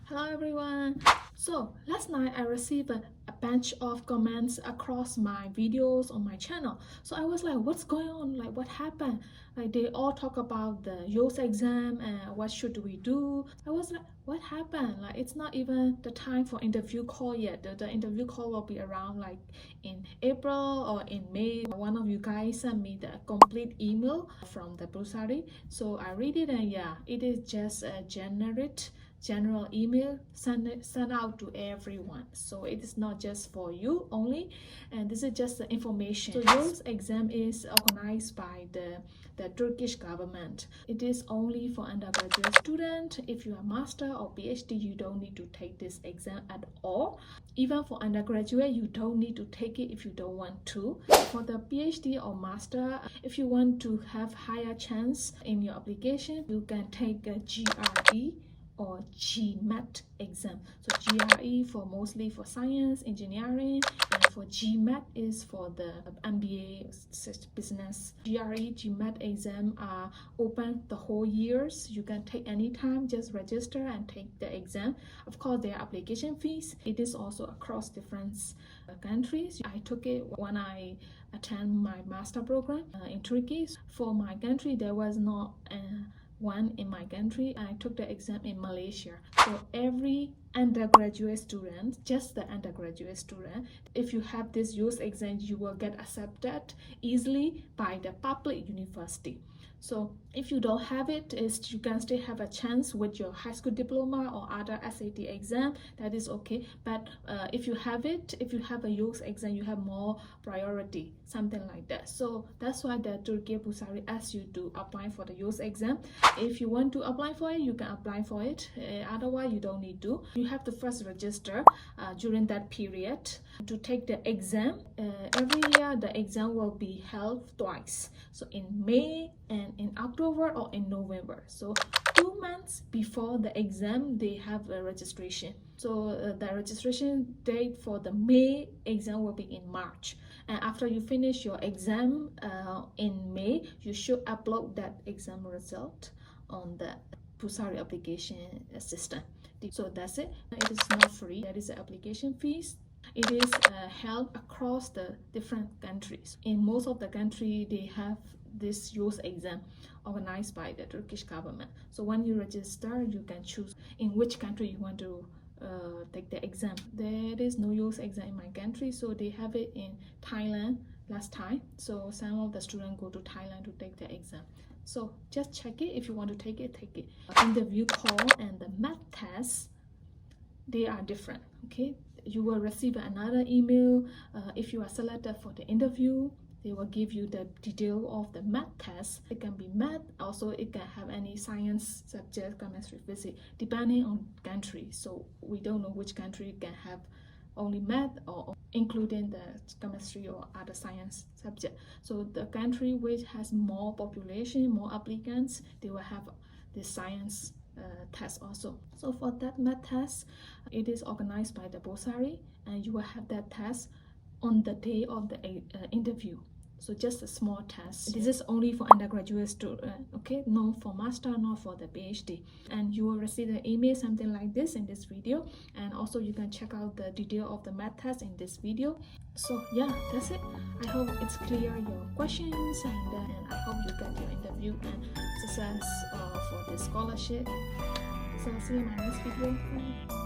Hello everyone. So last night I received a bunch of comments across my videos on my channel. So I was like, what's going on? Like, what happened? Like, they all talk about the YOS exam and what should we do. I was like, what happened? Like, it's not even the time for interview call yet. The interview call will be around like in April or in May. One of you guys sent me the complete email from the Burslari. So I read it, and yeah, it is just a general email sent out to everyone, so it is not just for you only, and this is just the information. So YOS exam is organized by the Turkish government. It is only for undergraduate student. If you are master or PhD, you don't need to take this exam at all. Even for undergraduate, you don't need to take it if you don't want to. For the PhD or master, if you want to have higher chance in your application, you can take a GRE or GMAT exam. So GRE for mostly for science, engineering, and for GMAT is for the MBA business. GRE, GMAT exam are open the whole years. You can take anytime, just register and take the exam. Of course, there are application fees. It is also across different countries. I took it when I attend my master program in Turkey. For my country, there was not one in my country. I took the exam in Malaysia. So every undergraduate student, just the undergraduate student, if you have this YOS exam, you will get accepted easily by the public university. So if you don't have it, you can still have a chance with your high school diploma or other SAT exam. That is okay. But if you have it, if you have a YOS exam, you have more priority, something like that. So that's why the Turkiye Burslari asks you to apply for the YOS exam. If you want to apply for it, you can apply for it. Otherwise, you don't need to. You have to first register during that period to take the exam. Every year, the exam will be held twice. So in May and in October or in November. So 2 months before the exam, they have a registration. So the registration date for the May exam will be in March. And after you finish your exam in May, you should upload that exam result on the Burslari application system. So that's it. It is not free. There is an application fees. It is held across the different countries. In most of the country, they have this YOS exam organized by the Turkish government. So when you register, you can choose in which country you want to take the exam. There is no YOS exam in my country, so they have it in Thailand last time. So some of the students go to Thailand to take the exam. So just check it. If you want to take it, take it. Interview call and the math test, they are different. Okay, you will receive another email if you are selected for the interview. They will give you the detail of the math test. It can be math, also it can have any science subject, chemistry, physics, depending on country. So we don't know which country can have only math or including the chemistry or other science subject. So the country which has more population, more applicants, they will have the science test also. So for that math test, it is organized by the Burslari, and you will have that test on the day of the interview. So just a small test. This is only for undergraduate student, okay? No for master, not for the PhD. And you will receive an email something like this in this video, and also you can check out the detail of the math test in this video. So yeah, that's it. I hope it's clear your questions, and I hope you get your interview and success for this scholarship. So see you in my next video. Bye.